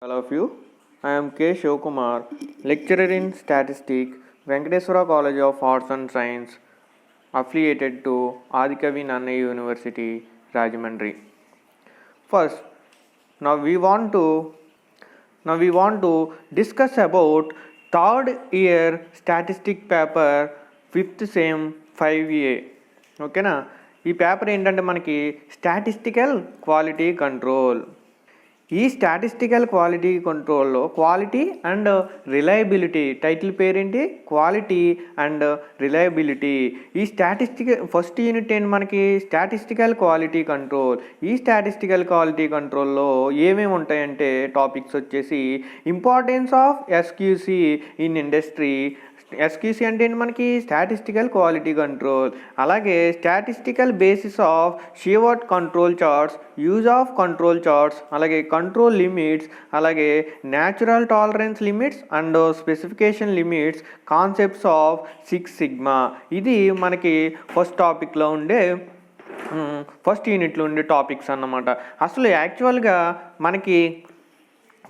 All of you. I am K. Shivkumar, lecturer in Statistics, Venkateswara College of Arts and Science, affiliated to Adikavi Nanna University, Rajahmundry. First, now we want to discuss about third year statistic paper, fifth sem 5A. ఓకేనా, ఈ paper ఏంటంటే మనకి statistical quality control. ఈ statistical quality కంట్రోల్లో quality and reliability, title పేరేంటి, quality and reliability. ఈ first unit ఏంటి మనకి, స్టాటిస్టికల్ క్వాలిటీ కంట్రోల్. ఈ స్టాటిస్టికల్ క్వాలిటీ కంట్రోల్లో ఏమేమి ఉంటాయంటే టాపిక్స్ వచ్చేసి importance of SQC in industry. SQC అంటే ఏంటి మనకి, స్టాటిస్టికల్ క్వాలిటీ కంట్రోల్. అలాగే statistical basis of Shewhart control charts, use of control charts, అలాగే కంట్రోల్ లిమిట్స్, అలాగే natural tolerance limits and specification limits, concepts of six sigma. ఇది మనకి first టాపిక్లో ఉండే ఫస్ట్ యూనిట్లో ఉండే టాపిక్స్ అన్నమాట. అసలు యాక్చువల్గా మనకి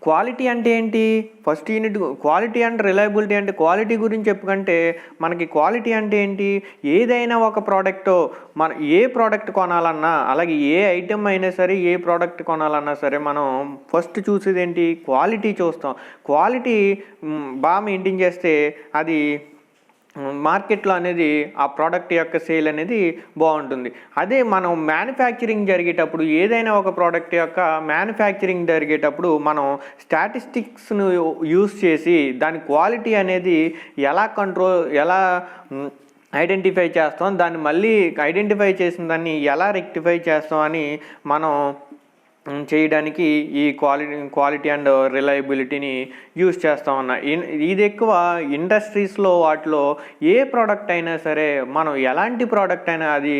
క్వాలిటీ అంటే ఏంటి, first unit quality and reliability అంటే క్వాలిటీ గురించి చెప్పుకుంటే మనకి క్వాలిటీ అంటే ఏంటి, ఏదైనా ఒక ప్రోడక్ట్ మన ఏ ప్రోడక్ట్ కొనాలన్నా, అలాగే ఏ ఐటెం అయినా సరే, ఏ ప్రోడక్ట్ కొనాలన్నా సరే మనం ఫస్ట్ చూసేది ఏంటి, క్వాలిటీ చూస్తాం. క్వాలిటీ బాగా మెయింటైన్ చేస్తే అది మార్కెట్లో అనేది ఆ ప్రోడక్ట్ యొక్క సేల్ అనేది బాగుంటుంది. అదే మనం మ్యానుఫ్యాక్చరింగ్ జరిగేటప్పుడు, ఏదైనా ఒక ప్రోడక్ట్ యొక్క మ్యానుఫ్యాక్చరింగ్ జరిగేటప్పుడు మనం స్టాటిస్టిక్స్ను యూస్ చేసి దాని క్వాలిటీ అనేది ఎలా ఐడెంటిఫై చేస్తాం, దాన్ని మళ్ళీ ఐడెంటిఫై చేసిన దాన్ని ఎలా రెక్టిఫై చేస్తాం అని మనం చేయడానికి ఈ క్వాలిటీ అండ్ రిలయబిలిటీని యూజ్ చేస్తూ ఉన్నా. ఇది ఎక్కువ ఇండస్ట్రీస్లో వాటిలో ఏ ప్రోడక్ట్ అయినా సరే, మనం ఎలాంటి ప్రోడక్ట్ అయినా, అది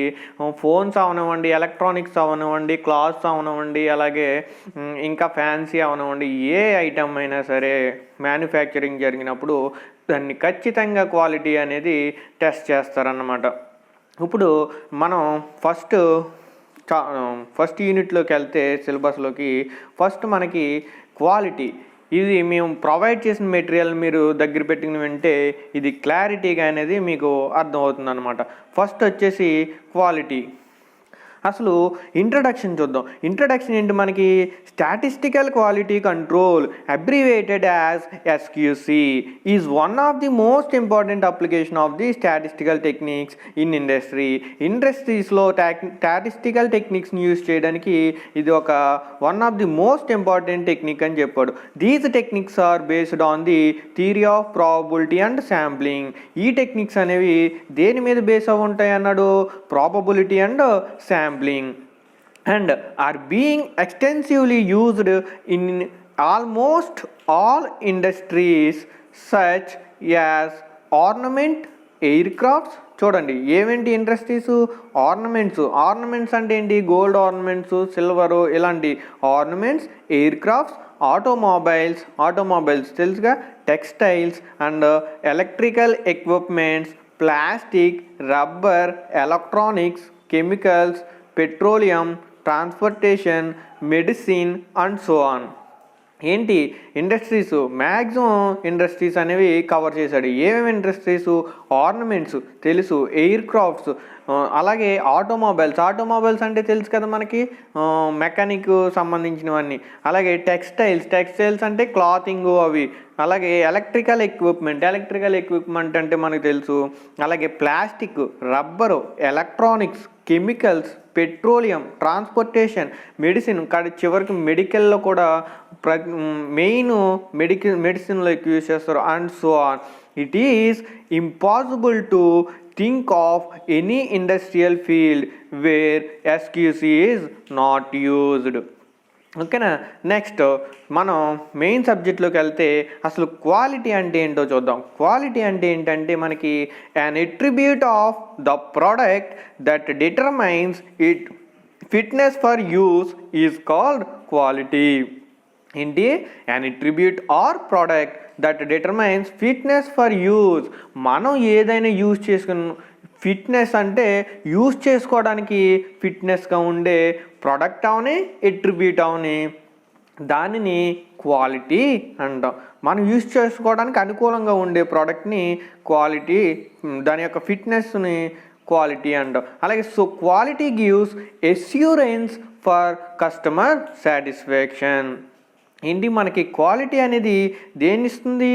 ఫోన్స్ అవనివ్వండి, ఎలక్ట్రానిక్స్ అవనివ్వండి, క్లాత్స్ అవనివ్వండి, అలాగే ఇంకా ఫ్యాన్సీ అవనివ్వండి, ఏ ఐటమ్ అయినా సరే మ్యానుఫ్యాక్చరింగ్ జరిగినప్పుడు దాన్ని ఖచ్చితంగా క్వాలిటీ అనేది టెస్ట్ చేస్తారన్నమాట. ఇప్పుడు మనం ఫస్ట్ యూనిట్లోకి వెళ్తే సిలబస్లోకి ఫస్ట్ మనకి క్వాలిటీ, ఇది మేము ప్రొవైడ్ చేసిన మెటీరియల్ మీరు దగ్గర పెట్టిన వెంటే ఇది క్లారిటీగా అనేది మీకు అర్థమవుతుంది అనమాట. ఫస్ట్ వచ్చేసి క్వాలిటీ. అసలు ఇంట్రడక్షన్ చూద్దాం. ఇంట్రడక్షన్ ఏంటి మనకి, statistical quality control abbreviated as SQC is one of the most important application of the statistical techniques in ఇండస్ట్రీస్లో స్టాటిస్టికల్ టెక్నిక్స్ని యూజ్ చేయడానికి ఇది ఒక one of the most important technique అని చెప్పాడు. These techniques are based on the theory of probability and sampling. ఈ techniques అనేవి దేని మీద బేస్ అవి ఉంటాయి అన్నాడు, probability and sampling, and are being extensively used in almost all industries such as ornament, aircrafts. చూడండి ఏమేంటి ఇండస్ట్రీస్, ఆర్నమెంట్స్ అంటే ఏంటి, గోల్డ్ ఆర్నమెంట్స్, సిల్వరు, ఇలాంటి ఆర్నమెంట్స్, ఎయిర్ క్రాఫ్ట్స్, ఆటోమొబైల్స్ తెలుసుగా, textiles and electrical equipments, plastic, rubber, electronics, chemicals, petroleum, transportation, medicine and so on. ఏంటి industries, maximum industries అనేవి cover చేశాడు. ఏమేమి industries, ornaments తెలుసు, ఎయిర్ క్రాఫ్ట్స్, అలాగే ఆటోమొబైల్స్ అంటే తెలుసు కదా మనకి, మెకానిక్ సంబంధించినవన్నీ, అలాగే టెక్స్టైల్స్ అంటే క్లాతింగ్ అవి, అలాగే ఎలక్ట్రికల్ ఎక్విప్మెంట్ అంటే మనకు తెలుసు, అలాగే plastic, rubber, electronics, chemicals, petroleum, transportation, medicine, చివరికి మెడికల్లో కూడా మెయిన్ మెడిసిన్లో ఎక్కువ యూజ్ చేస్తారు and so on. It is impossible to think of any industrial field where SQC is not used. ఓకేనా. నెక్స్ట్ మనం మెయిన్ సబ్జెక్ట్లోకి వెళ్తే అసలు క్వాలిటీ అంటే ఏంటో చూద్దాం. క్వాలిటీ అంటే ఏంటంటే మనకి an attribute of the product that determines its fitness for use is called quality. ఏంటి, an attribute or product that determines fitness for use. మనం ఏదైనా యూజ్ చేసుకుని, ఫిట్నెస్ అంటే యూజ్ చేసుకోవడానికి ఫిట్నెస్గా ఉండే ప్రోడక్ట్ అవని, ఎట్రిబ్యూట్ అవని, దానిని క్వాలిటీ అంటాం. మనం యూజ్ చేసుకోవడానికి అనుకూలంగా ఉండే ప్రోడక్ట్ని క్వాలిటీ, దాని యొక్క ఫిట్నెస్ని క్వాలిటీ అంటాం. అలాగే so quality gives assurance for customer satisfaction. ఏంటి, మనకి క్వాలిటీ అనేది దేన్ని ఇస్తుంది?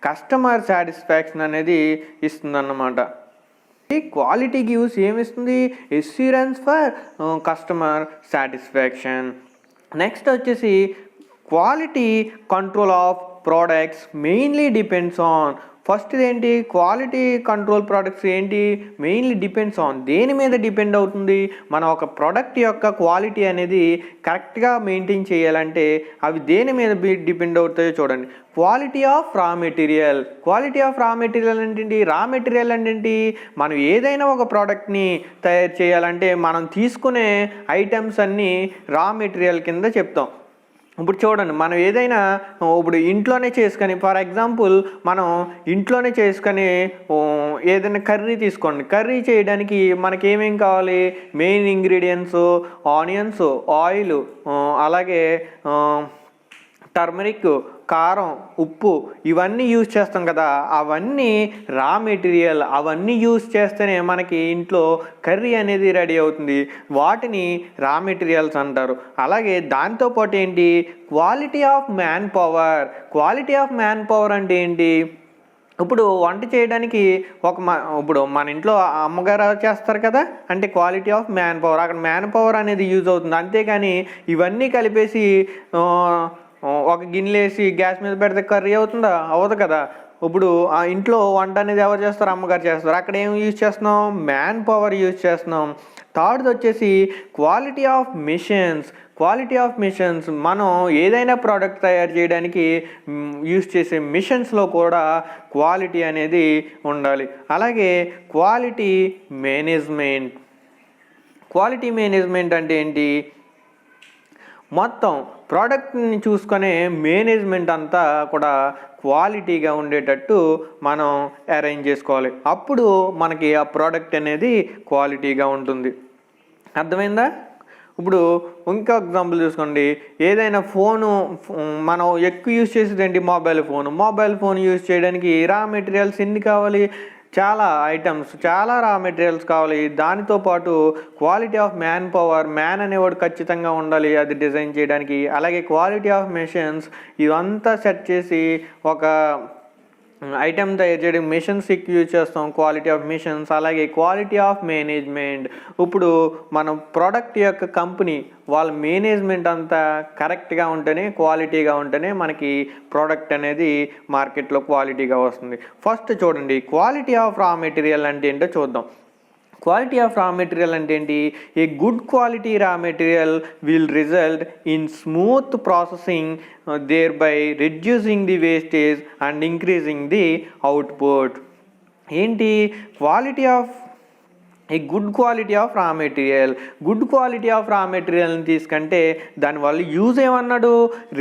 కస్టమర్ సాటిస్ఫాక్షన్ అనేది ఇస్తుంది అన్నమాట. క్వాలిటీ గివ్స్ ఏమిస్తుంది? Assurance for customer satisfaction. Next వచ్చేసి quality control of products mainly depends on. First ఏంటి, క్వాలిటీ కంట్రోల్ ప్రోడక్ట్స్ ఏంటి, మెయిన్లీ డిపెండ్స్ ఆన్. దేని మీద డిపెండ్ అవుతుంది? మనం ఒక ప్రోడక్ట్ యొక్క క్వాలిటీ అనేది కరెక్ట్గా మెయింటైన్ చేయాలంటే అవి దేని మీద డిపెండ్ అవుతాయో చూడండి. Quality of raw material. Quality of raw material అంటే ఏంటి? రా మెటీరియల్ అంటే ఏంటి? మనం ఏదైనా ఒక ప్రోడక్ట్ని తయారు చేయాలంటే మనం తీసుకునే ఐటమ్స్ అన్నీ రా మెటీరియల్ కింద చెప్తాం. ఇప్పుడు చూడండి, మనం ఏదైనా ఇప్పుడు ఇంట్లోనే చేసుకొని, ఫర్ ఎగ్జాంపుల్ మనం ఇంట్లోనే చేసుకొని ఏదైనా కర్రీ తీసుకోండి. కర్రీ చేయడానికి మనకి ఏమేం కావాలి? మెయిన్ ఇంగ్రీడియంట్స్ ఆనియన్స్, ఆయిల్, అలాగే టర్మరిక్, కారం, ఉప్పు, ఇవన్నీ యూజ్ చేస్తాం కదా. అవన్నీ రా మెటీరియల్. అవన్నీ యూజ్ చేస్తేనే మనకి ఇంట్లో కర్రీ అనేది రెడీ అవుతుంది. వాటిని రా మెటీరియల్స్ అంటారు. అలాగే దాంతోపాటు ఏంటి, quality of man power. Quality of man power అంటే ఏంటి? ఇప్పుడు వంట చేయడానికి ఇప్పుడు మన ఇంట్లో అమ్మగారు చేస్తారు కదా, అంటే క్వాలిటీ ఆఫ్ మ్యాన్ పవర్. అక్కడ మ్యాన్ పవర్ అనేది యూజ్ అవుతుంది. అంతేగాని ఇవన్నీ కలిపేసి ఒక గిన్నెలు వేసి గ్యాస్ మీద పెడితే కర్రీ అవుతుందా? అవ్వదు కదా. ఇప్పుడు ఆ ఇంట్లో వంట అనేది ఎవరు చేస్తారు? అమ్మగారు చేస్తారు. అక్కడ ఏం యూజ్ చేస్తున్నాం? మ్యాన్ పవర్ యూజ్ చేస్తున్నాం. థర్డ్ వచ్చేసి quality of machines. Quality of machines, మనం ఏదైనా ప్రోడక్ట్ తయారు చేయడానికి యూజ్ చేసే మిషన్స్లో కూడా క్వాలిటీ అనేది ఉండాలి. అలాగే క్వాలిటీ మేనేజ్మెంట్. క్వాలిటీ మేనేజ్మెంట్ అంటే ఏంటి? మొత్తం ప్రోడక్ట్ని చూసుకునే మేనేజ్మెంట్ అంతా కూడా క్వాలిటీగా ఉండేటట్టు మనం అరేంజ్ చేసుకోవాలి. అప్పుడు మనకి ఆ ప్రోడక్ట్ అనేది క్వాలిటీగా ఉంటుంది. అర్థమైందా? ఇప్పుడు ఇంకో ఎగ్జాంపుల్ చూసుకోండి. ఏదైనా ఫోను మనం ఎక్కువ యూజ్ చేసేది ఏంటి? మొబైల్ ఫోన్ యూజ్ చేయడానికి రా మెటీరియల్స్ ఎన్ని కావాలి? చాలా ఐటమ్స్, చాలా రా మెటీరియల్స్ కావాలి. దానితో పాటు quality of man power, man అనేవాడు ఖచ్చితంగా ఉండాలి అది డిజైన్ చేయడానికి. అలాగే క్వాలిటీ ఆఫ్ మెషిన్స్, ఇవంతా సెట్ చేసి ఒక ఐటమ్ తయారు చేయడం మిషన్స్ ఎక్కువ యూజ్ చేస్తాం, క్వాలిటీ ఆఫ్ మిషన్స్. అలాగే క్వాలిటీ ఆఫ్ మేనేజ్మెంట్. ఇప్పుడు మనం ప్రోడక్ట్ యొక్క కంపెనీ వాళ్ళ మేనేజ్మెంట్ అంతా కరెక్ట్గా ఉంటేనే, క్వాలిటీగా ఉంటేనే మనకి ప్రోడక్ట్ అనేది మార్కెట్లో క్వాలిటీగా వస్తుంది. ఫస్ట్ చూడండి, క్వాలిటీ ఆఫ్ రా మెటీరియల్ అంటే ఏంటో చూద్దాం. క్వాలిటీ ఆఫ్ రా మెటీరియల్ అంటే ఏంటి? A good quality raw material will result in smooth processing, thereby reducing the wastage and increasing the output. ఏంటి quality of a good quality of raw material? Good quality of raw మెటీరియల్ని తీసుకుంటే దానివల్ల use ఏమన్నాడు?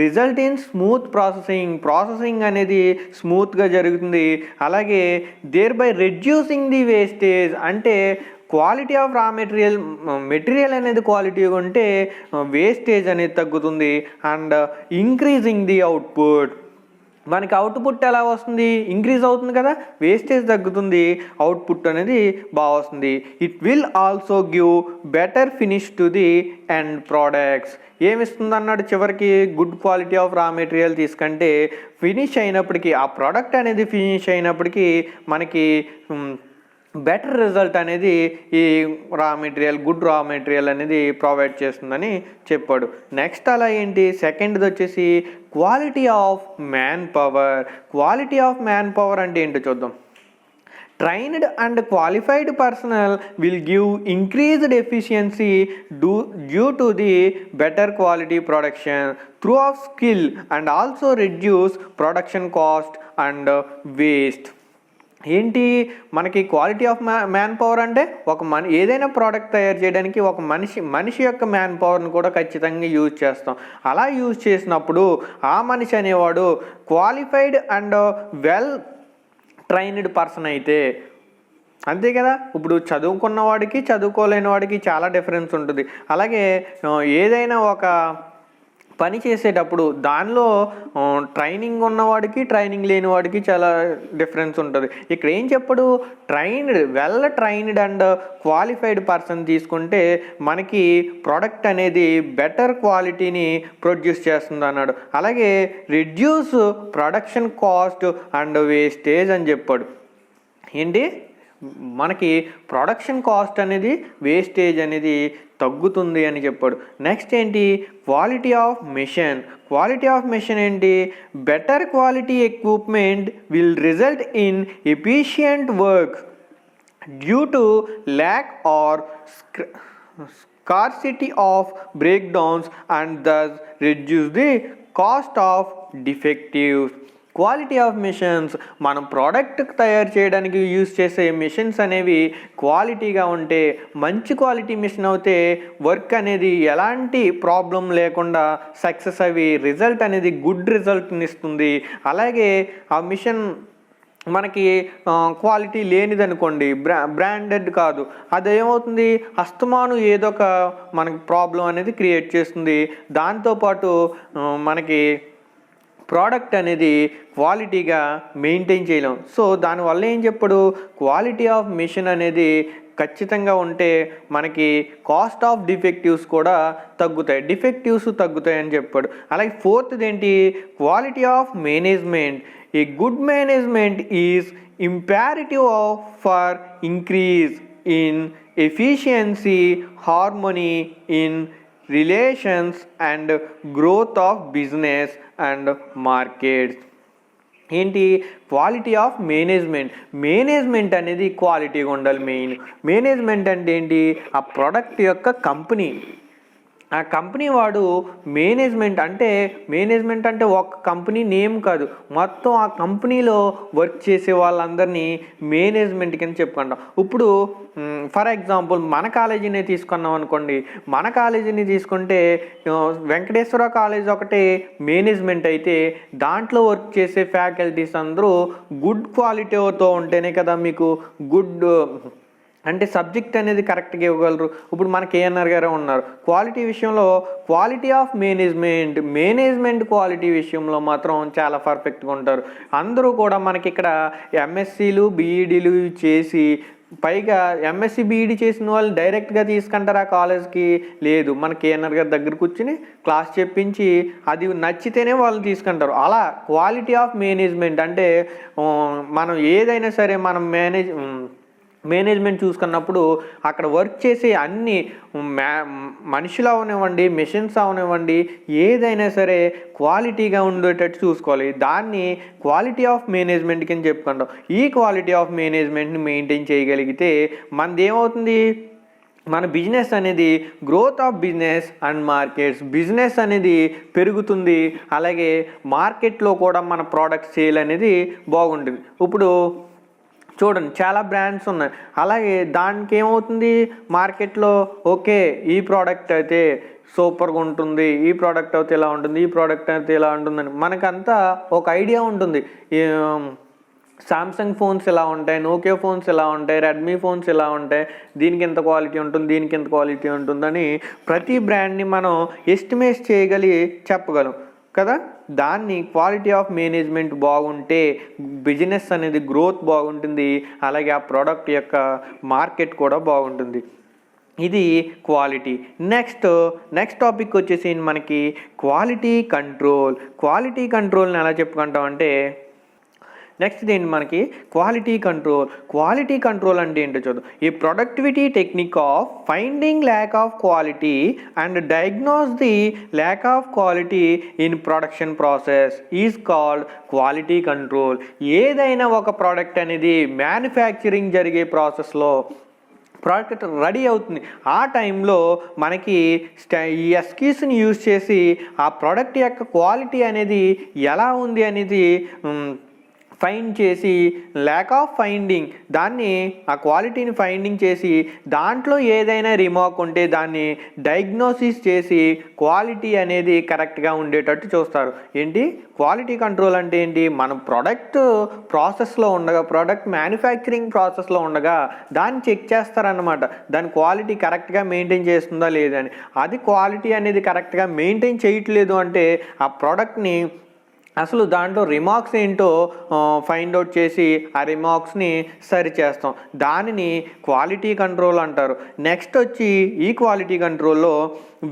Result in smooth processing అనేది స్మూత్గా జరుగుతుంది. అలాగే thereby reducing the wastage, అంటే క్వాలిటీ ఆఫ్ రా మెటీరియల్ అనేది క్వాలిటీగా ఉంటే వేస్టేజ్ అనేది తగ్గుతుంది. అండ్ ఇంక్రీజింగ్ ది అవుట్పుట్, మనకి అవుట్పుట్ ఎలా వస్తుంది? ఇంక్రీజ్ అవుతుంది కదా, వేస్టేజ్ తగ్గుతుంది, అవుట్పుట్ అనేది బాగా వస్తుంది. It will also give better finish to the end products. ఏమిస్తుంది అన్నాడు చివరికి? Good quality of raw material తీసుకుంటే ఫినిష్ అయినప్పటికీ, ఆ ప్రోడక్ట్ అనేది ఫినిష్ అయినప్పటికీ మనకి బెటర్ రిజల్ట్ అనేది ఈ గుడ్ రా మెటీరియల్ అనేది ప్రొవైడ్ చేస్తుందని చెప్పాడు. నెక్స్ట్ అలా ఏంటి, సెకండ్ది వచ్చేసి quality of man power. Quality of man power అంటే ఏంటో చూద్దాం. Trained and qualified personnel will give increased efficiency due to the better quality production through of skill and also reduce production cost and waste. ఏంటి మనకి quality of man power అంటే ఏదైనా product తయారు చేయడానికి ఒక మనిషి యొక్క మ్యాన్ పవర్ని కూడా ఖచ్చితంగా యూజ్ చేస్తాం. అలా యూజ్ చేసినప్పుడు ఆ మనిషి అనేవాడు qualified and well trained person అయితే, అంతే కదా. ఇప్పుడు చదువుకున్న వాడికి చదువుకోలేని వాడికి చాలా డిఫరెన్స్ ఉంటుంది. అలాగే ఏదైనా ఒక పని చేసేటప్పుడు దానిలో ట్రైనింగ్ ఉన్నవాడికి ట్రైనింగ్ లేని వాడికి చాలా డిఫరెన్స్ ఉంటుంది. ఇక్కడ ఏం చెప్పడు, ట్రైన్డ్ అండ్ క్వాలిఫైడ్ పర్సన్ తీసుకుంటే మనకి ప్రోడక్ట్ అనేది బెటర్ క్వాలిటీని ప్రొడ్యూస్ చేస్తుంది అన్నాడు. అలాగే reduce production cost and wastage అని చెప్పాడు. ఏంటి, మనకి ప్రొడక్షన్ కాస్ట్ అనేది వేస్టేజ్ అనేది తగ్గుతుంది అని చెప్పాడు. నెక్స్ట్ ఏంటి, క్వాలిటీ ఆఫ్ మెషిన్ ఏంటి, better quality equipment will result in efficient work due to lack or scarcity of breakdowns and thus reduce the cost of defectives. Quality of machines, మనం product తయారు చేయడానికి use చేసే machines అనేవి క్వాలిటీగా ఉంటే, మంచి quality machine అయితే వర్క్ అనేది ఎలాంటి ప్రాబ్లం లేకుండా సక్సెస్ అవి రిజల్ట్ అనేది గుడ్ రిజల్ట్ని ఇస్తుంది. అలాగే ఆ మిషన్ మనకి క్వాలిటీ లేనిదనుకోండి, బ్రాండెడ్ కాదు, అదేమవుతుంది, అస్తమాను ఏదో ఒక మనకి ప్రాబ్లం అనేది క్రియేట్ చేస్తుంది. దాంతోపాటు మనకి ప్రోడక్ట్ అనేది క్వాలిటీగా మెయింటైన్ చేయలేం. సో దానివల్ల ఏం చెప్పడు, క్వాలిటీ ఆఫ్ మిషన్ అనేది ఖచ్చితంగా ఉంటే మనకి కాస్ట్ ఆఫ్ డిఫెక్టివ్స్ కూడా తగ్గుతాయి అని చెప్పాడు. అలాగే ఫోర్త్ది ఏంటి, quality of management. A good management is imperative for increase in efficiency, harmony in relations and growth of business and markets. ఏంటి, క్వాలిటీ ఆఫ్ మేనేజ్మెంట్ అనేది క్వాలిటీగా ఉండాలి. మేనేజ్మెంట్ అంటే ఏంటి, ఆ ప్రోడక్ట్ యొక్క ఆ కంపెనీ వాడు మేనేజ్మెంట్ అంటే ఒక కంపెనీ నేమ్ కాదు, మొత్తం ఆ కంపెనీలో వర్క్ చేసే వాళ్ళందరినీ మేనేజ్మెంట్ కింద చెప్పుకుంటాం. ఇప్పుడు ఫర్ ఎగ్జాంపుల్ మన కాలేజీని తీసుకున్నాం అనుకోండి, మన కాలేజీని తీసుకుంటే వెంకటేశ్వర కాలేజ్ ఒకటే మేనేజ్మెంట్ అయితే దాంట్లో వర్క్ చేసే ఫ్యాకల్టీస్ అందరూ గుడ్ క్వాలిటీతో ఉంటేనే కదా మీకు గుడ్ అంటే సబ్జెక్ట్ అనేది కరెక్ట్గా ఇవ్వగలరు. ఇప్పుడు మన కేఎన్ఆర్ గారే ఉన్నారు, క్వాలిటీ విషయంలో క్వాలిటీ ఆఫ్ మేనేజ్మెంట్ క్వాలిటీ విషయంలో మాత్రం చాలా పర్ఫెక్ట్గా ఉంటారు. అందరూ కూడా మనకి ఇక్కడ ఎంఎస్సీలు బీఈడీలు చేసి, పైగా ఎంఎస్సి బీఈడీ చేసిన వాళ్ళు డైరెక్ట్గా తీసుకుంటారు ఆ కాలేజ్కి, లేదు మన కేఎన్ఆర్ గారి దగ్గర కూర్చుని క్లాస్ చెప్పించి అది నచ్చితేనే వాళ్ళు తీసుకుంటారు. అలా క్వాలిటీ ఆఫ్ మేనేజ్మెంట్ అంటే మనం ఏదైనా సరే మనం మేనేజ్మెంట్ చూసుకున్నప్పుడు అక్కడ వర్క్ చేసే అన్ని మనుషులు అవనివ్వండి, మెషిన్స్ అవనివ్వండి, ఏదైనా సరే క్వాలిటీగా ఉండేటట్టు చూసుకోవాలి. దాన్ని క్వాలిటీ ఆఫ్ మేనేజ్మెంట్ కింద చెప్పుకుంటాం. ఈ క్వాలిటీ ఆఫ్ మేనేజ్మెంట్ని మెయింటైన్ చేయగలిగితే మనది ఏమవుతుంది, మన బిజినెస్ అనేది growth of business and markets, business అనేది పెరుగుతుంది. అలాగే మార్కెట్లో కూడా మన ప్రోడక్ట్ సేల్ అనేది బాగుంటుంది. ఇప్పుడు చూడండి చాలా బ్రాండ్స్ ఉన్నాయి, అలాగే దానికి ఏమవుతుంది, మార్కెట్లో ఓకే ఈ ప్రోడక్ట్ అయితే సూపర్గా ఉంటుంది, ఈ ప్రోడక్ట్ అయితే ఇలా ఉంటుంది, ఈ ప్రోడక్ట్ అయితే ఇలా ఉంటుందని మనకంతా ఒక ఐడియా ఉంటుంది. సామ్సంగ్ ఫోన్స్ ఎలా ఉంటాయి, నోకియా ఫోన్స్ ఎలా ఉంటాయి, రెడ్మీ ఫోన్స్ ఎలా ఉంటాయి, దీనికి ఎంత క్వాలిటీ ఉంటుంది, దీనికి ఎంత క్వాలిటీ ఉంటుందని ప్రతి బ్రాండ్ని మనం ఎస్టిమేట్ చెప్పగలం కదా. దాన్ని క్వాలిటీ ఆఫ్ మేనేజ్మెంట్ బాగుంటే బిజినెస్ అనేది గ్రోత్ బాగుంటుంది, అలాగే ఆ ప్రోడక్ట్ యొక్క మార్కెట్ కూడా బాగుంటుంది. ఇది క్వాలిటీ. నెక్స్ట్ టాపిక్ వచ్చేసి మనకి క్వాలిటీ కంట్రోల్ని ఎలా చెప్పుకుంటామంటే, నెక్స్ట్ ఏంటి మనకి క్వాలిటీ కంట్రోల్ అంటే ఏంటో చూద్దాం. ఈ productivity technique of finding lack of quality and diagnose the lack of quality in production process is called quality control. ఏదైనా ఒక ప్రోడక్ట్ అనేది మ్యానుఫ్యాక్చరింగ్ జరిగే ప్రాసెస్లో ప్రోడక్ట్ రెడీ అవుతుంది, ఆ టైంలో మనకి ఈ ఎస్కీస్ని యూజ్ చేసి ఆ ప్రోడక్ట్ యొక్క క్వాలిటీ అనేది ఎలా ఉంది అనేది ఫైండ్ చేసి ల్యాక్ ఆఫ్ ఫైండింగ్ దాన్ని ఆ క్వాలిటీని ఫైండింగ్ చేసి దాంట్లో ఏదైనా రిమార్క్ ఉంటే దాన్ని డయాగ్నోసిస్ చేసి క్వాలిటీ అనేది కరెక్ట్గా ఉండేటట్టు చూస్తారు. ఏంటి క్వాలిటీ కంట్రోల్ అంటే ఏంటి? మనం ప్రోడక్ట్ ప్రాసెస్లో ఉండగా, ప్రోడక్ట్ మ్యానుఫ్యాక్చరింగ్ ప్రాసెస్లో ఉండగా దాన్ని చెక్ చేస్తారన్నమాట. దాని క్వాలిటీ కరెక్ట్గా మెయింటైన్ చేస్తుందా లేదని. అది క్వాలిటీ అనేది కరెక్ట్గా మెయింటైన్ చేయట్లేదు అంటే ఆ ప్రోడక్ట్ని అసలు దాంట్లో రిమార్క్స్ ఏంటో ఫైండ్ అవుట్ చేసి ఆ రిమార్క్స్ని సరి చేస్తాం. దానిని క్వాలిటీ కంట్రోల్ అంటారు. నెక్స్ట్ వచ్చి ఈ క్వాలిటీ కంట్రోల్లో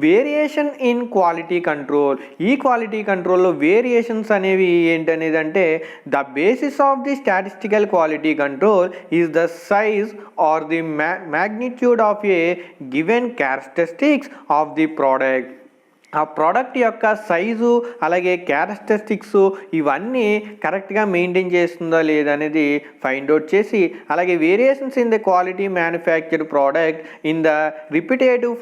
వేరియేషన్ ఇన్ క్వాలిటీ కంట్రోల్. ఈ క్వాలిటీ కంట్రోల్లో వేరియేషన్స్ అనేవి ఏంటనేది అంటే the basis of the statistical quality control is the size or the magnitude of a given characteristics of the product. ఆ ప్రోడక్ట్ యొక్క సైజు అలాగే క్యారెక్టరిస్టిక్స్ ఇవన్నీ కరెక్ట్గా మెయింటైన్ చేస్తుందా లేదనేది ఫైండ్ అవుట్ చేసి, అలాగే variations in the quality manufactured product in the repetitive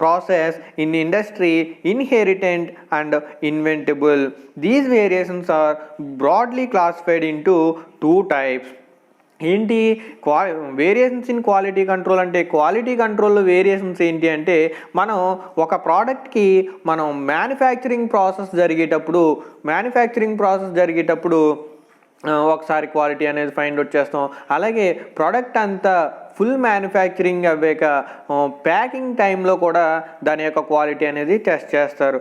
process in industry inherent and inevitable. These variations are broadly classified into 2 types. ఏంటి వేరియేషన్స్ ఇన్ క్వాలిటీ కంట్రోల్ అంటే? Quality కంట్రోల్లో variations ఏంటి అంటే మనం ఒక ప్రోడక్ట్కి మనం మ్యానుఫ్యాక్చరింగ్ ప్రాసెస్ జరిగేటప్పుడు ఒకసారి క్వాలిటీ అనేది ఫైండ్ అవుట్ చేస్తాం. అలాగే ప్రోడక్ట్ అంతా ఫుల్ మ్యానుఫ్యాక్చరింగ్ అవ్వాక ప్యాకింగ్ టైంలో కూడా దాని యొక్క క్వాలిటీ అనేది టెస్ట్ చేస్తారు.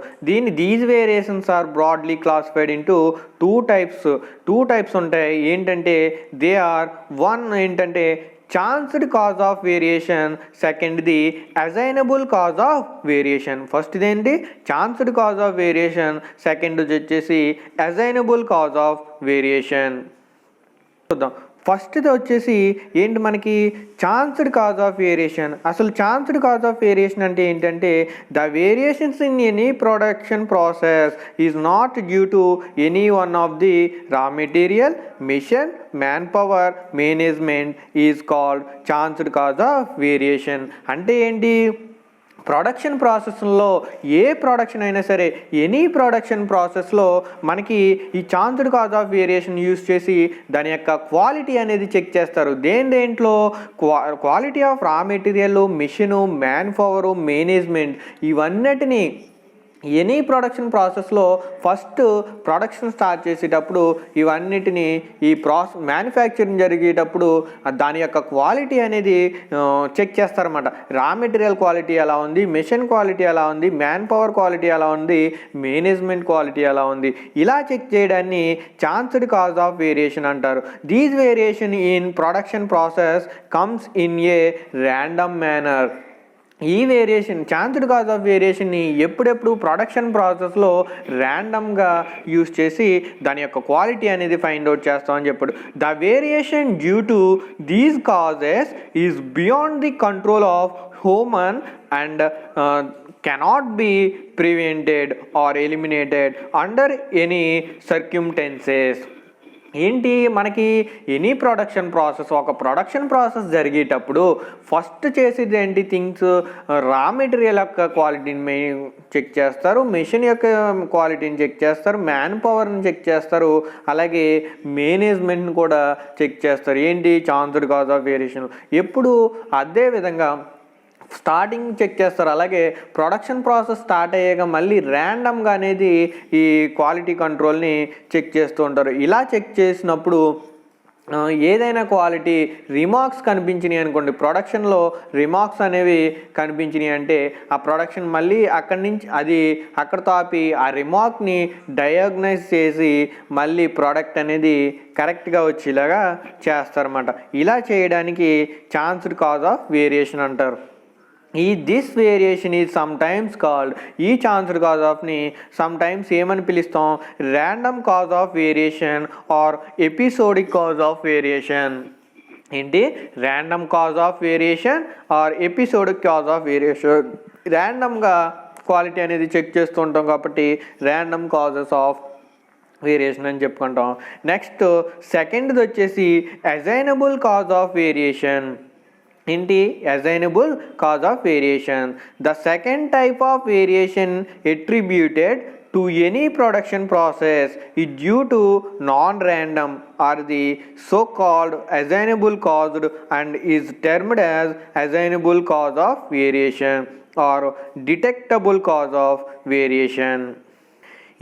These variations are broadly classified into 2 types. 2 types ఉంటాయి. ఏంటంటే దే ఆర్ వన్ ఏంటంటే ఛాన్స్డ్ కాజ్ ఆఫ్ వేరియేషన్, సెకండ్ది అసైనబుల్ కాజ్ ఆఫ్ వేరియేషన్. ఫస్ట్ది ఏంటి? Chance cause of variation, second వచ్చేసి అసైనబుల్ కాజ్ ఆఫ్ వేరియేషన్. చూద్దాం. ఫస్ట్ది వచ్చేసి ఏంటి మనకి? Chance cause of variation. అసలు ఛాన్స్డ్ కాజ్ ఆఫ్ వేరియేషన్ అంటే ఏంటంటే the variations in any production process is not due to any one of the raw material, machine, man power, management is called chance cause of variation. అంటే ఏంటి? Production ప్రాసెస్లో ఏ production అయినా సరే, any production ప్రాసెస్లో మనకి ఈ chance cause of variation use చేసి దాని యొక్క క్వాలిటీ అనేది చెక్ చేస్తారు. దేంట్లో? Quality of raw material, machine, man power, management ఇవన్నిటినీ ఎనీ ప్రొడక్షన్ ప్రాసెస్లో ఫస్ట్ ప్రొడక్షన్ స్టార్ట్ చేసేటప్పుడు ఇవన్నిటిని ఈ మ్యానుఫ్యాక్చరింగ్ జరిగేటప్పుడు దాని యొక్క క్వాలిటీ అనేది చెక్ చేస్తారన్నమాట. రా మెటీరియల్ క్వాలిటీ ఎలా ఉంది, మిషన్ క్వాలిటీ ఎలా ఉంది, మ్యాన్ పవర్ క్వాలిటీ ఎలా ఉంది, మేనేజ్మెంట్ క్వాలిటీ ఎలా ఉంది, ఇలా చెక్ చేయడాన్ని ఛాన్స్డ్ కాజ్ ఆఫ్ వేరియేషన్ అంటారు. These variation in production process comes in a random manner. ఈ వేరియేషన్ ఛాన్స్డ్ కాజ్ ఆఫ్ వేరియేషన్ని ఎప్పుడెప్పుడు ప్రొడక్షన్ ప్రాసెస్లో ర్యాండమ్గా యూజ్ చేసి దాని యొక్క క్వాలిటీ అనేది ఫైండ్ అవుట్ చేస్తామని చెప్పాడు. The variation due to these causes is beyond the control of human and cannot be prevented or eliminated under any circumstances. ఏంటి మనకి ఎనీ ప్రొడక్షన్ ప్రాసెస్, ఒక ప్రొడక్షన్ ప్రాసెస్ జరిగేటప్పుడు ఫస్ట్ చేసేది ఏంటి? థింగ్స్ రా మెటీరియల్ యొక్క క్వాలిటీని చెక్ చేస్తారు, machine యొక్క క్వాలిటీని చెక్ చేస్తారు, మ్యాన్ పవర్ని చెక్ చేస్తారు, అలాగే మేనేజ్మెంట్ని కూడా చెక్ చేస్తారు. ఏంటి? Chance cause of variation. ఎప్పుడు అదే విధంగా స్టార్టింగ్ చెక్ చేస్తారు. అలాగే ప్రొడక్షన్ ప్రాసెస్ స్టార్ట్ అయ్యాక మళ్ళీ ర్యాండమ్గా అనేది ఈ క్వాలిటీ కంట్రోల్ని చెక్ చేస్తూ ఉంటారు. ఇలా చెక్ చేసినప్పుడు ఏదైనా క్వాలిటీ రిమార్క్స్ కనిపించినాయి అనుకోండి, ప్రొడక్షన్లో రిమార్క్స్ అనేవి కనిపించినాయి అంటే ఆ ప్రొడక్షన్ మళ్ళీ అక్కడి నుంచి అక్కడితో ఆపి ఆ రిమార్క్ని డయాగ్నైజ్ చేసి మళ్ళీ ప్రోడక్ట్ అనేది కరెక్ట్గా వచ్చేలాగా చేస్తారన్నమాట. ఇలా చేయడానికి ఛాన్స్డ్ కాజ్ ఆఫ్ వేరియేషన్ అంటారు. This variation is sometimes called, ఈ ఛాన్స్డ్ కాజ్ ఆఫ్ని సమ్ టైమ్స్ ఏమని పిలుస్తాం? Random cause of variation or episodic cause of variation. ఏంటి? Random cause of variation or episodic cause of variation. ర్యాండమ్గా quality అనేది check చేస్తూ ఉంటాం కాబట్టి ర్యాండమ్ కాజెస్ ఆఫ్ వేరియేషన్ అని చెప్పుకుంటాం. నెక్స్ట్ సెకండ్ది వచ్చేసి అసైనబుల్ కాజ్ ఆఫ్ వేరియేషన్. ఏంటి? Assignable cause of variation. The second type of variation attributed to any production process is due to non-random or the so-called assignable caused and is termed as assignable cause of variation or detectable cause of variation.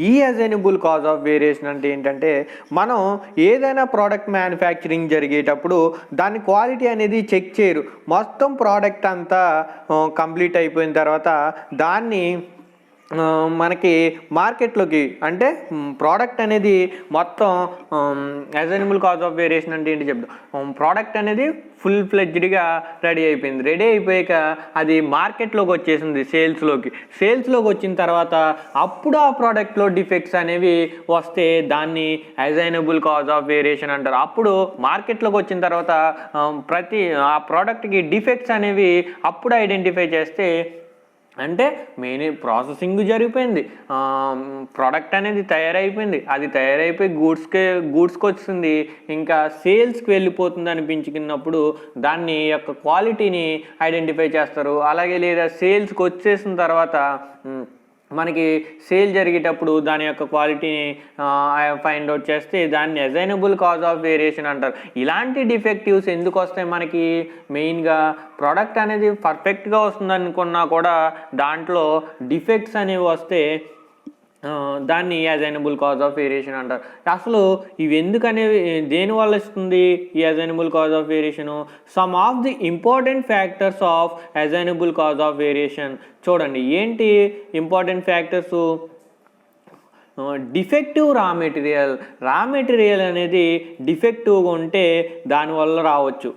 ఈ assignable cause of variation అంటే ఏంటంటే, మనం ఏదైనా product manufacturing జరిగేటప్పుడు దాని quality అనేది check చేయరు. మొత్తం ప్రోడక్ట్ అంతా కంప్లీట్ అయిపోయిన తర్వాత దాన్ని మనకి మార్కెట్లోకి అంటే ప్రోడక్ట్ అనేది మొత్తం అసైనబుల్ కాజ్ ఆఫ్ వేరియేషన్ అంటే ఏంటి చెప్తాం. ప్రోడక్ట్ అనేది ఫుల్ ఫ్లెడ్జ్డ్గా రెడీ అయిపోయింది. రెడీ అయిపోయాక అది మార్కెట్లోకి వచ్చేసింది, సేల్స్లోకి వచ్చిన తర్వాత అప్పుడు ఆ ప్రోడక్ట్లో డిఫెక్ట్స్ అనేవి వస్తే దాన్ని అసైనబుల్ కాజ్ ఆఫ్ వేరియేషన్ అంటారు. అప్పుడు మార్కెట్లోకి వచ్చిన తర్వాత ప్రతి ఆ ప్రోడక్ట్కి డిఫెక్ట్స్ అనేవి అప్పుడు ఐడెంటిఫై చేస్తే, అంటే మెయిన్ ప్రాసెసింగ్ జరిగిపోయింది, ప్రోడక్ట్ అనేది తయారైపోయింది, అది తయారైపోయి గూడ్స్కి వచ్చింది, ఇంకా సేల్స్కి వెళ్ళిపోతుంది అనిపించుకున్నప్పుడు దాన్ని యొక్క క్వాలిటీని ఐడెంటిఫై చేస్తారు. అలాగే లేదా సేల్స్కి వచ్చేసిన తర్వాత మనకి సేల్ జరిగేటప్పుడు దాని యొక్క క్వాలిటీని ఫైండ్ అవుట్ చేస్తే దాన్ని అసైనబుల్ కాజ్ ఆఫ్ వేరియేషన్ అంటారు. ఇలాంటి డిఫెక్టివ్స్ ఎందుకు వస్తాయి మనకి? మెయిన్గా ప్రోడక్ట్ అనేది పర్ఫెక్ట్గా వస్తుంది అనుకున్నా కూడా దాంట్లో డిఫెక్ట్స్ అనేవి వస్తే దాన్ని అసైనబుల్ కాజ్ ఆఫ్ వేరియేషన్ అంటారు. అసలు ఇవి ఎందుకనేవి దేనివల్ల వస్తుంది ఈ assignable cause of variation? Some of the important factors of assignable cause of variation. చూడండి ఏంటి ఇంపార్టెంట్ ఫ్యాక్టర్స్. డిఫెక్టివ్ రా మెటీరియల్ అనేది డిఫెక్టివ్గా ఉంటే దానివల్ల రావచ్చు.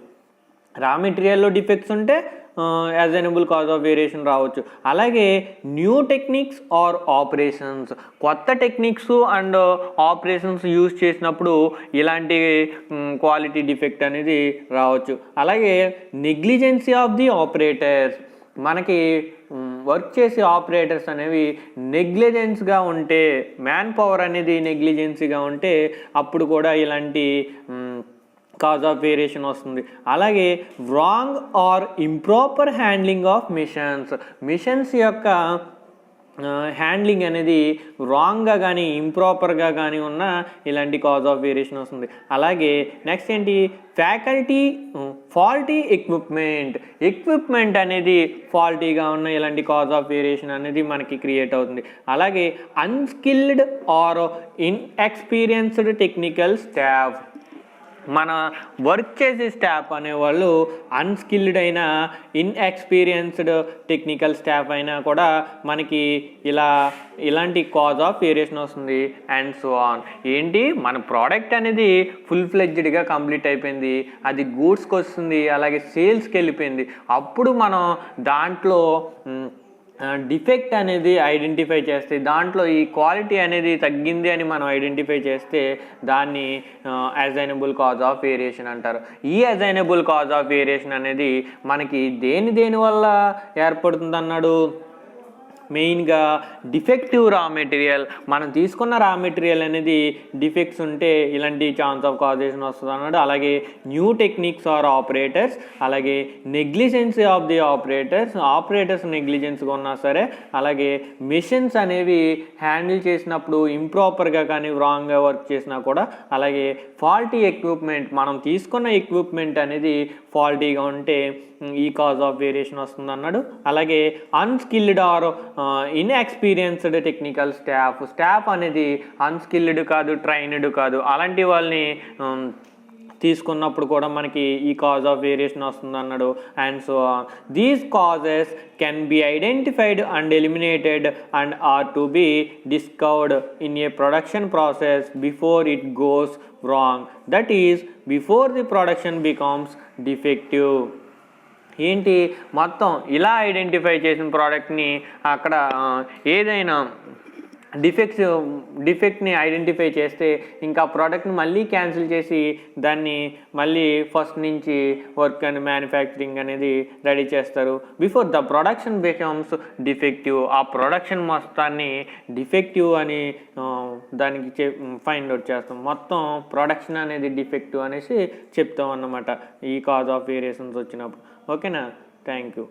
రా మెటీరియల్లో డిఫెక్ట్స్ ఉంటే అసైనబుల్ కాజ్ ఆఫ్ వేరియేషన్ రావచ్చు. అలాగే న్యూ టెక్నిక్స్ ఆర్ ఆపరేషన్స్, కొత్త టెక్నిక్స్ అండ్ ఆపరేషన్స్ యూజ్ చేసినప్పుడు ఇలాంటి క్వాలిటీ డిఫెక్ట్ అనేది రావచ్చు. అలాగే నెగ్లిజెన్సీ ఆఫ్ ది ఆపరేటర్స్, మనకి వర్క్ చేసే ఆపరేటర్స్ అనేవి నెగ్లిజెన్స్గా ఉంటే, మ్యాన్ పవర్ అనేది నెగ్లిజెన్సీగా ఉంటే అప్పుడు కూడా ఇలాంటి కాజ్ ఆఫ్ వేరియేషన్ వస్తుంది. అలాగే wrong or improper handling of machines యొక్క హ్యాండ్లింగ్ అనేది రాంగ్గా కానీ ఇంప్రాపర్గా కానీ ఉన్న ఇలాంటి కాజ్ ఆఫ్ వేరియేషన్ వస్తుంది. అలాగే నెక్స్ట్ ఏంటి, ఫాల్టీ ఎక్విప్మెంట్ అనేది ఫాల్టీగా ఉన్న ఇలాంటి కాజ్ ఆఫ్ వేరియేషన్ అనేది మనకి క్రియేట్ అవుతుంది. అలాగే unskilled or inexperienced technical staff, మన వర్క్ చేసే స్టాఫ్ అనేవాళ్ళు అన్స్కిల్డ్ అయినా ఇన్ఎక్స్పీరియన్స్డ్ టెక్నికల్ స్టాఫ్ అయినా కూడా మనకి ఇలాంటి కాజ్ ఆఫ్ వేరియేషన్ వస్తుంది. And so on. ఏంటి, మన ప్రోడక్ట్ అనేది ఫుల్ ఫ్లెడ్జ్డ్గా కంప్లీట్ అయిపోయింది, అది గూడ్స్కి వస్తుంది, అలాగే సేల్స్కి వెళ్ళిపోయింది. అప్పుడు మనం దాంట్లో డిఫెక్ట్ అనేది ఐడెంటిఫై చేస్తే, దాంట్లో ఈ క్వాలిటీ అనేది తగ్గింది అని మనం ఐడెంటిఫై చేస్తే దాన్ని అసైనబుల్ కాజ్ ఆఫ్ వేరియేషన్ అంటారు. ఈ అసైనబుల్ కాజ్ ఆఫ్ వేరియేషన్ అనేది మనకి దేని వల్ల ఏర్పడుతుంది అన్నాడు? మెయిన్గా డిఫెక్టివ్ రా మెటీరియల్, మనం తీసుకున్న రా మెటీరియల్ అనేది డిఫెక్ట్స్ ఉంటే ఇలాంటి ఛాన్స్ ఆఫ్ కాజేషన్ వస్తుంది అన్నాడు. అలాగే న్యూ టెక్నిక్స్ ఆర్ ఆపరేటర్స్, అలాగే నెగ్లిజెన్సీ ఆఫ్ ది ఆపరేటర్స్ నెగ్లిజెన్స్గా ఉన్నా సరే, అలాగే మెషిన్స్ అనేవి హ్యాండిల్ చేసినప్పుడు ఇంప్రాపర్గా కానీ రాంగ్గా వర్క్ చేసినా కూడా, అలాగే ఫాల్టీ ఎక్విప్మెంట్, మనం తీసుకున్న ఎక్విప్మెంట్ అనేది ఫాల్టీగా ఉంటే ఈ కాజ్ ఆఫ్ వేరియేషన్ వస్తుంది అన్నాడు. అలాగే unskilled or inexperienced technical staff అనేది అన్స్కిల్డ్ కాదు, ట్రైన్డ్ కాదు, అలాంటి వాళ్ళని తీసుకున్నప్పుడు కూడా మనకి ఈ కాజ్ ఆఫ్ వేరియేషన్ వస్తుంది అన్నాడు. And so these causes can be identified and eliminated and are to be discovered in a production process before it goes wrong, that is before the production becomes defective. ఏంటి, మొత్తం ఇలా identify చేసిన ప్రోడక్ట్ని అక్కడ ఏదైనా డిఫెక్ట్ని identify చేస్తే ఇంకా ప్రోడక్ట్ని మళ్ళీ క్యాన్సిల్ చేసి దాన్ని మళ్ళీ ఫస్ట్ నుంచి వర్క్ అండ్ మ్యానుఫ్యాక్చరింగ్ అనేది రెడీ చేస్తారు. Before the production becomes defective, ఆ ప్రొడక్షన్ మొత్తాన్ని డిఫెక్టివ్ అని దానికి ఫైండ్ అవుట్ చేస్తాం. మొత్తం ప్రొడక్షన్ అనేది డిఫెక్టివ్ అనేసి చెప్తాం అన్నమాట ఈ కాజ్ ఆఫ్ వేరియేషన్స్ వచ్చినప్పుడు. ఓకేనా? Thank you.